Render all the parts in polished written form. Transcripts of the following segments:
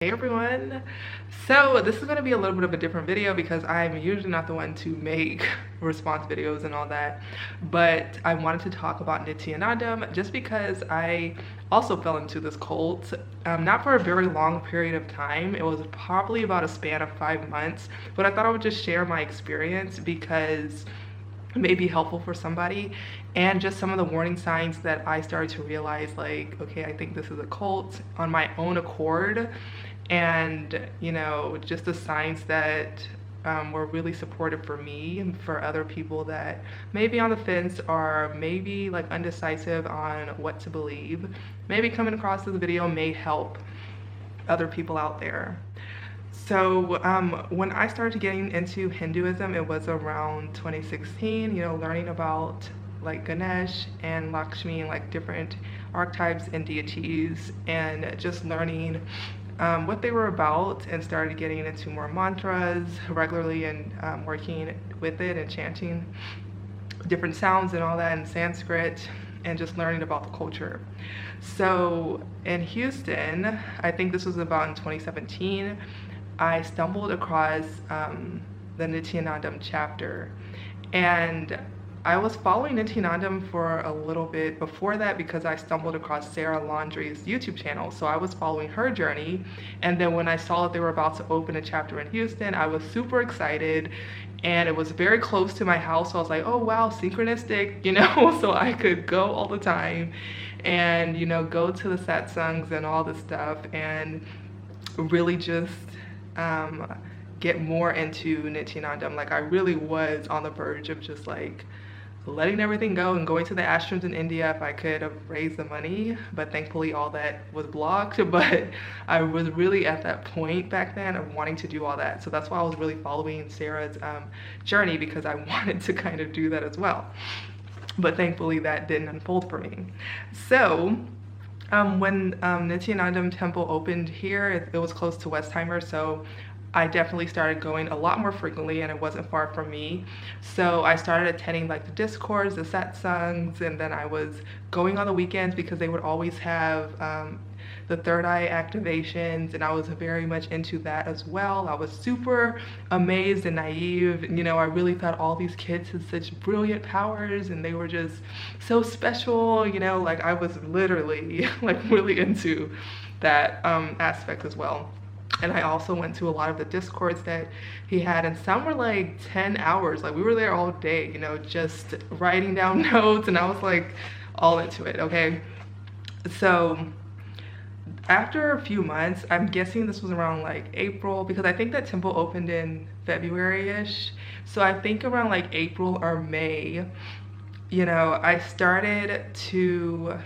Hey everyone! So this is going to be a little bit of a different video because I'm usually not the one to make response videos and all that, but I wanted to talk about Nithyananda just because I also fell into this cult, not for a very long period of time. It was probably about a span of 5 months, but I thought I would just share my experience because it may be helpful for somebody, and just some of the warning signs that I started to realize, like, okay, I think this is a cult on my own accord, and just the signs that were really supportive for me and for other people that may be on the fence or maybe like undecisive on what to believe. Maybe coming across this video may help other people out there. So when I started getting into Hinduism, it was around 2016, learning about like Ganesh and Lakshmi and like different archetypes and deities, and just learning what they were about, and started getting into more mantras regularly, and working with it and chanting different sounds and all that in Sanskrit, and just learning about the culture. So in Houston, I think this was about in 2017, I stumbled across the Nithyandanda chapter, and I was following Nityananda for a little bit before that because I stumbled across Sarah Laundrie's YouTube channel. So I was following her journey, and then when I saw that they were about to open a chapter in Houston, I was super excited, and it was very close to my house. So I was like, oh wow, synchronistic, so I could go all the time and go to the satsangs and all this stuff, and really just get more into Nityananda. Like, I really was on the verge of just like letting everything go and going to the ashrams in India if I could have raised the money, but thankfully all that was blocked. But I was really at that point back then of wanting to do all that, so that's why I was really following Sarah's journey, because I wanted to kind of do that as well, but thankfully that didn't unfold for me. So when Nityananda temple opened here, it was close to Westheimer, so I definitely started going a lot more frequently, and it wasn't far from me. So I started attending like the discords, the satsangs, and then I was going on the weekends because they would always have the third eye activations, and I was very much into that as well. I was super amazed and naive. I really thought all these kids had such brilliant powers and they were just so special, like I was literally like really into that aspect as well. And I also went to a lot of the discords that he had, and some were like 10 hours. Like, we were there all day, just writing down notes, and I was like all into it, okay? So after a few months, I'm guessing this was around like April, because I think that temple opened in February-ish. So I think around like April or May, I started to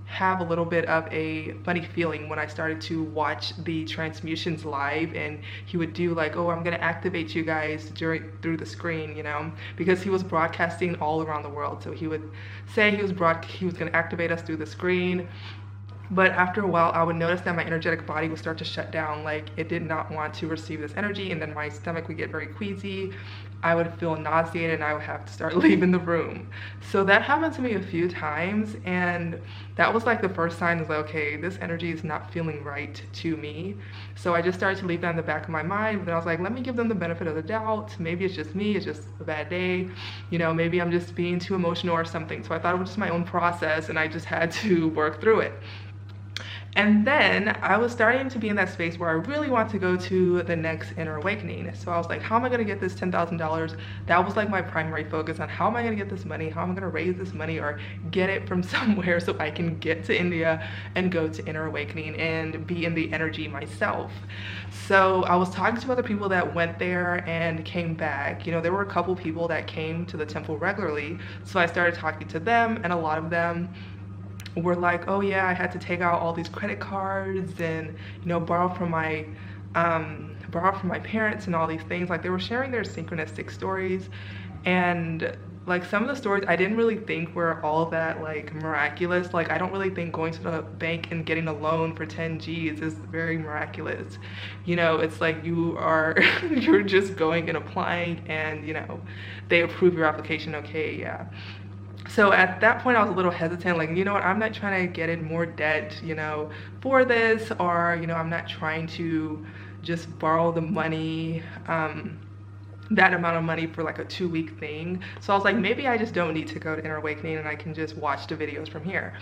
have a little bit of a funny feeling when I started to watch the transmutions live, and he would do like, oh, I'm gonna activate you guys through the screen, because he was broadcasting all around the world. So he would say he was gonna activate us through the screen. But after a while, I would notice that my energetic body would start to shut down, like it did not want to receive this energy, and then my stomach would get very queasy. I would feel nauseated, and I would have to start leaving the room. So that happened to me a few times, and that was like the first sign of like, okay, this energy is not feeling right to me. So I just started to leave that in the back of my mind, but then I was like, let me give them the benefit of the doubt. Maybe it's just me, it's just a bad day, maybe I'm just being too emotional or something. So I thought it was just my own process, and I just had to work through it. And then I was starting to be in that space where I really want to go to the next inner awakening. So I was like, how am I going to get this $10,000? That was like my primary focus, on how am I going to get this money? How am I going to raise this money or get it from somewhere so I can get to India and go to inner awakening and be in the energy myself. So I was talking to other people that went there and came back. There were a couple people that came to the temple regularly. So I started talking to them, and a lot of them were like, oh yeah, I had to take out all these credit cards and borrow from my parents and all these things. Like, they were sharing their synchronistic stories, and like some of the stories I didn't really think were all that like miraculous. Like, I don't really think going to the bank and getting a loan for 10 G's is very miraculous. It's like you're just going and applying, and they approve your application, okay, yeah. So at that point I was a little hesitant, like, you know what, I'm not trying to get in more debt, for this, or, I'm not trying to just borrow the money, that amount of money for like a 2-week thing. So I was like, maybe I just don't need to go to Inner Awakening and I can just watch the videos from here.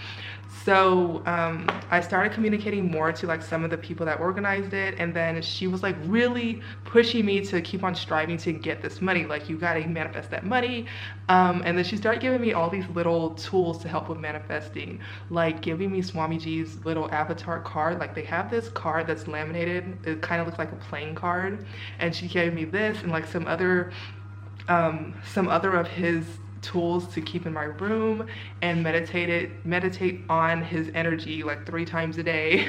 So I started communicating more to like some of the people that organized it, and then she was like really pushing me to keep on striving to get this money, like you gotta manifest that money. And then she started giving me all these little tools to help with manifesting, like giving me Swamiji's little avatar card. Like they have this card that's laminated, it kind of looks like a playing card, and she gave me this and like some other of his tools to keep in my room, and meditate on his energy like 3 times a day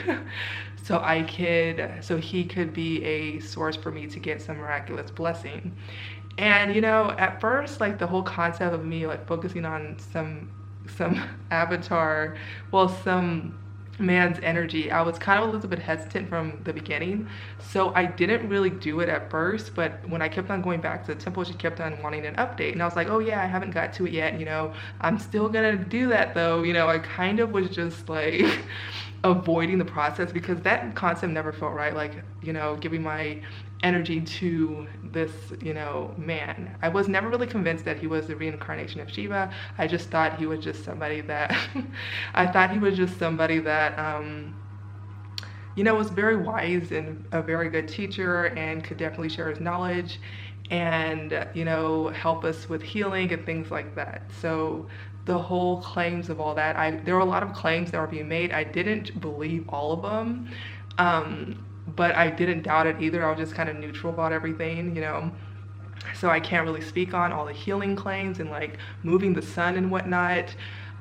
so he could be a source for me to get some miraculous blessing. And at first, like the whole concept of me like focusing on some avatar, well, some man's energy, I was kind of a little bit hesitant from the beginning, so I didn't really do it at first. But when I kept on going back to the temple, she kept on wanting an update, and I was like, oh yeah, I haven't got to it yet, I'm still gonna do that though. I kind of was just like avoiding the process, because that concept never felt right, like giving my energy to this man. I was never really convinced that he was the reincarnation of Shiva. I just thought he was just somebody that was very wise and a very good teacher, and could definitely share his knowledge and help us with healing and things like that. So the whole claims of all that, there were a lot of claims that were being made. I didn't believe all of them, but I didn't doubt it either. I was just kind of neutral about everything, so I can't really speak on all the healing claims and like moving the sun and whatnot.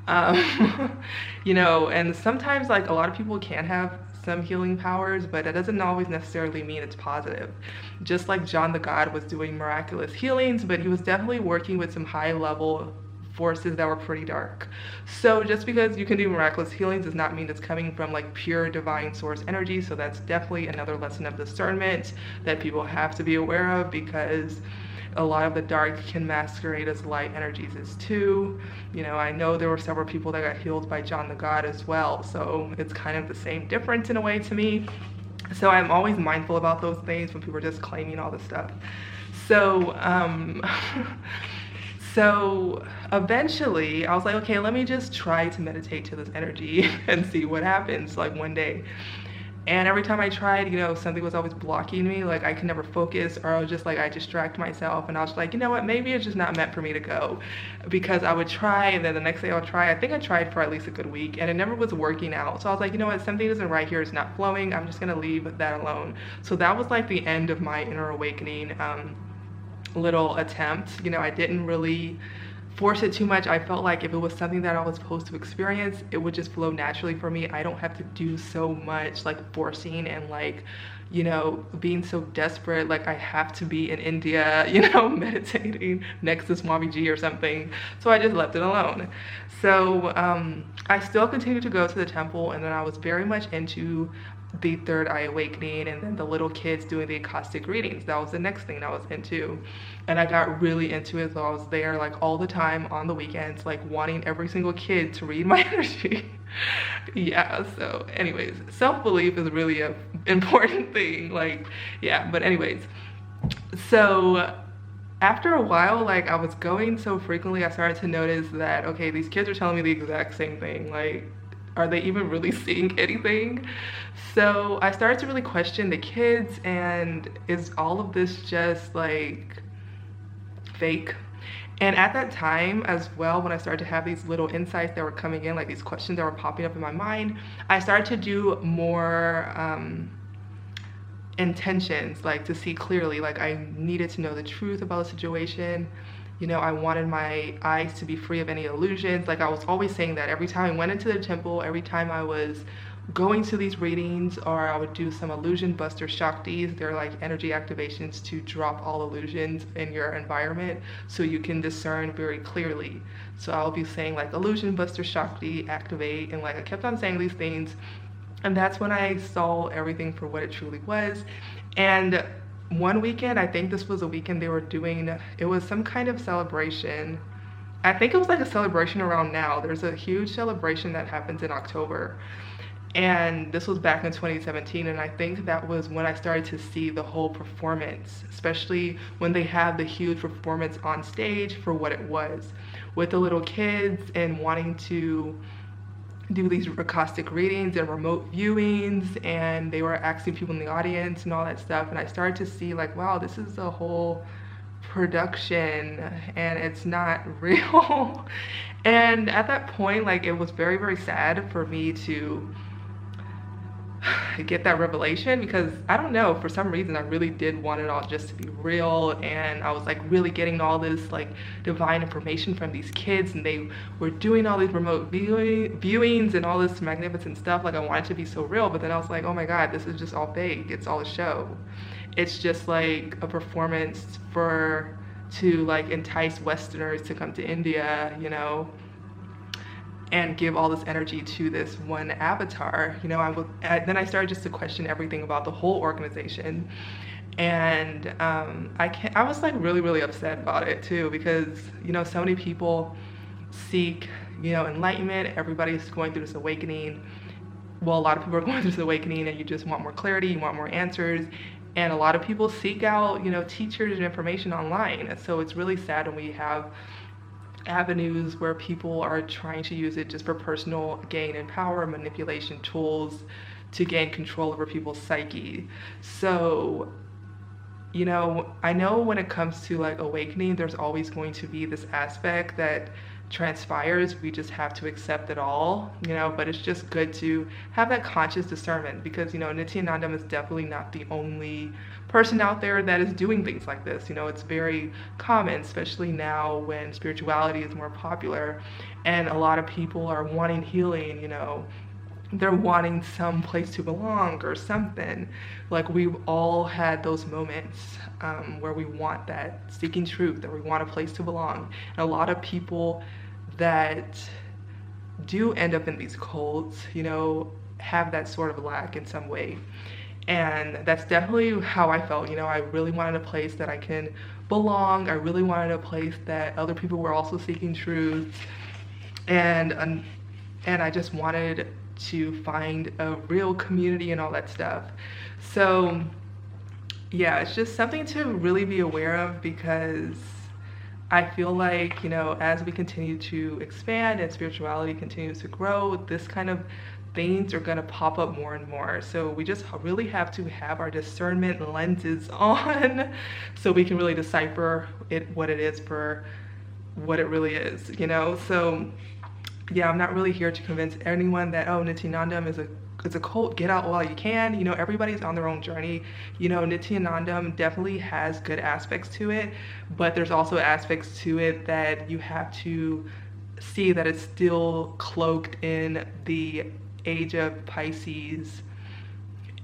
And sometimes like a lot of people can have some healing powers, but that doesn't always necessarily mean it's positive. Just like John the God was doing miraculous healings, but he was definitely working with some high level forces that were pretty dark. So just because you can do miraculous healings does not mean it's coming from like pure divine source energy. So that's definitely another lesson of discernment that people have to be aware of, because a lot of the dark can masquerade as light energies as too. I know there were several people that got healed by John the God as well, so it's kind of the same difference in a way to me. So I'm always mindful about those things when people are just claiming all this stuff. So so eventually I was like, okay, let me just try to meditate to this energy and see what happens, like one day. And every time I tried, something was always blocking me. Like I could never focus, or I was just like, I distract myself, and I was like, you know what, maybe it's just not meant for me to go. Because I would try, and then the next day I would try. I think I tried for at least a good week, and it never was working out. So I was like, you know what, something isn't right here, it's not flowing, I'm just gonna leave that alone. So that was like the end of my Inner Awakening little attempt. I didn't really force it too much. I felt like if it was something that I was supposed to experience, it would just flow naturally for me. I don't have to do so much like forcing and like being so desperate, like I have to be in India meditating next to Swamiji or something. So I just left it alone. So I still continued to go to the temple, and then I was very much into the third eye awakening, and then the little kids doing the Akashic readings. That was the next thing that I was into, and I got really into it. So I was there like all the time on the weekends, like wanting every single kid to read my energy. Yeah, so anyways, self-belief is really a important thing, like, yeah. But anyways, so after a while, like I was going so frequently, I started to notice that, okay, these kids are telling me the exact same thing. Like, are they even really seeing anything? So I started to really question the kids, and is all of this just like fake? And at that time as well, when I started to have these little insights that were coming in, like these questions that were popping up in my mind, I started to do more intentions, like to see clearly. Like I needed to know the truth about the situation. I wanted my eyes to be free of any illusions. Like I was always saying that every time I went into the temple, every time I was going to these readings, or I would do some illusion buster shaktis. They're like energy activations to drop all illusions in your environment so you can discern very clearly. So I'll be saying like illusion buster shakti, activate, and like I kept on saying these things, and that's when I saw everything for what it truly was. And one weekend, I think this was a weekend they were doing, it was some kind of celebration. I think it was like a celebration around now. There's a huge celebration that happens in October. And this was back in 2017, and I think that was when I started to see the whole performance, especially when they have the huge performance on stage for what it was, with the little kids and wanting to do these acoustic readings and remote viewings, and they were asking people in the audience and all that stuff. And I started to see like, wow, this is a whole production and it's not real. And at that point, like, it was very, very sad for me to get that revelation, because I don't know, for some reason I really did want it all just to be real, and I was like really getting all this like divine information from these kids, and they were doing all these remote viewings and all this magnificent stuff. Like, I wanted it to be so real, but then I was like, oh my god, this is just all fake. It's all a show. It's just like a performance to like entice Westerners to come to India, you know, and give all this energy to this one avatar. You know, then I started just to question everything about the whole organization. And I was like really, really upset about it too, because, you know, so many people seek, you know, enlightenment. Everybody's going through this awakening. Well, a lot of people are going through this awakening, and you just want more clarity, you want more answers. And a lot of people seek out, you know, teachers and information online. So it's really sad when we have avenues where people are trying to use it just for personal gain and power, manipulation tools to gain control over people's psyche. So, you know, I know when it comes to like awakening, there's always going to be this aspect that transpires. We just have to accept it all, you know, but it's just good to have that conscious discernment, because, you know, Nityananda is definitely not the only person out there that is doing things like this. You know, it's very common, especially now when spirituality is more popular and a lot of people are wanting healing, you know, they're wanting some place to belong or something. Like, we've all had those moments where we want that seeking truth, that we want a place to belong. And a lot of people that do end up in these cults, you know, have that sort of lack in some way. And that's definitely how I felt. You know, I really wanted a place that I can belong. I really wanted a place that other people were also seeking truth. And I just wanted to find a real community and all that stuff. So yeah, it's just something to really be aware of, because I feel like, you know, as we continue to expand and spirituality continues to grow, this kind of things are going to pop up more and more. So we just really have to have our discernment lenses on so we can really decipher it, what it is for what it really is, you know. So yeah, I'm not really here to convince anyone that, oh, Nityananda is a cult. Get out while you can. You know, everybody's on their own journey. You know, Nityananda definitely has good aspects to it, but there's also aspects to it that you have to see that it's still cloaked in the age of Pisces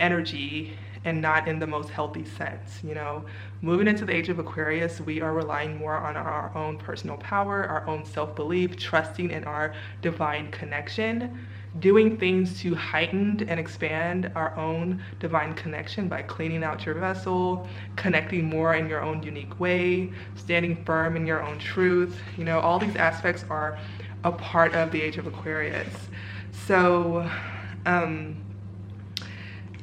energy and not in the most healthy sense. You know, moving into the age of Aquarius, we are relying more on our own personal power, our own self-belief, trusting in our divine connection, doing things to heighten and expand our own divine connection by cleaning out your vessel, connecting more in your own unique way, standing firm in your own truth. You know, all these aspects are a part of the age of Aquarius. So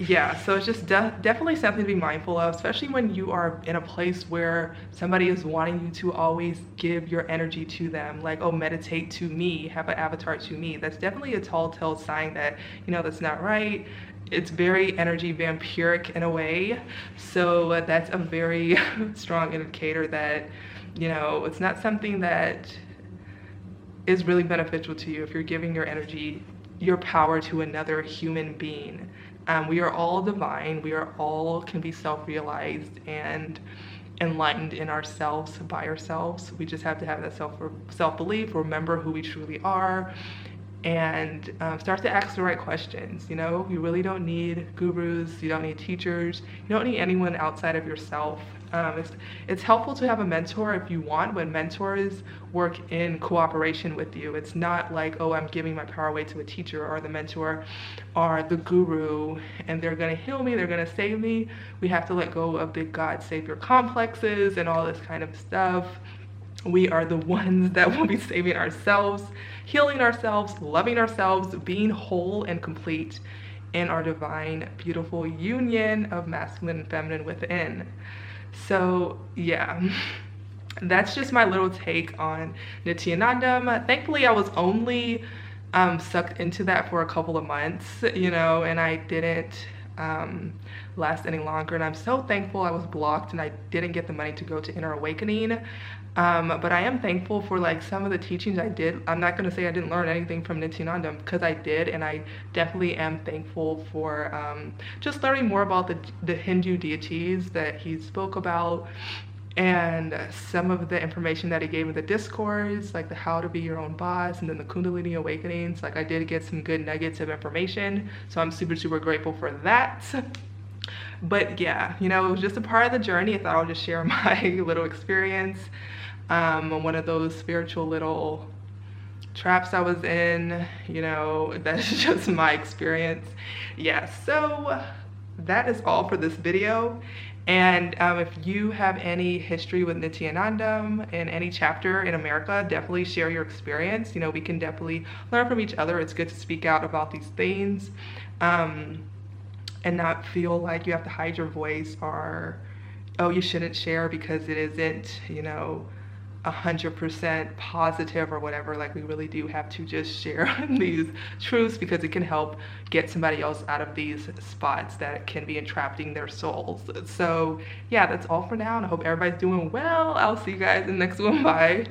yeah, so it's just definitely something to be mindful of, especially when you are in a place where somebody is wanting you to always give your energy to them. Like, oh, meditate to me, have an avatar to me. That's definitely a telltale sign that, you know, that's not right. It's very energy vampiric in a way. So that's a very strong indicator that, you know, it's not something that is really beneficial to you if you're giving your energy, your power to another human being. We are all divine. We are all can be self-realized and enlightened in ourselves by ourselves. We just have to have that self-belief, remember who we truly are, and start to ask the right questions. You know, you really don't need gurus, you don't need teachers, you don't need anyone outside of yourself. It's helpful to have a mentor if you want, but mentors work in cooperation with you. It's not like, oh, I'm giving my power away to a teacher or the mentor or the guru and they're gonna heal me, they're gonna save me. We have to let go of the God savior complexes and all this kind of stuff. We are the ones that will be saving ourselves, healing ourselves, loving ourselves, being whole and complete in our divine, beautiful union of masculine and feminine within. So, yeah. That's just my little take on Nithyananda. Thankfully, I was only sucked into that for a couple of months, you know, and I didn't last any longer. And I'm so thankful I was blocked and I didn't get the money to go to Inner Awakening. But I am thankful for like some of the teachings I did. I'm not going to say I didn't learn anything from Nityananda because I did, and I definitely am thankful for just learning more about the Hindu deities that he spoke about, and some of the information that he gave in the discourse, like the how to be your own boss, and then the Kundalini awakenings. Like I did get some good nuggets of information, so I'm super, super grateful for that. But yeah, you know, it was just a part of the journey. I thought I would just share my little experience, one of those spiritual little traps I was in, you know, that's just my experience. Yeah, so that is all for this video. And if you have any history with Nityananda in any chapter in America, definitely share your experience. You know, we can definitely learn from each other. It's good to speak out about these things, and not feel like you have to hide your voice, or, oh, you shouldn't share because it isn't, you know, 100% positive or whatever. Like we really do have to just share these truths because it can help get somebody else out of these spots that can be entrapping their souls. So yeah, that's all for now, and I hope everybody's doing well. I'll see you guys in the next one. Bye.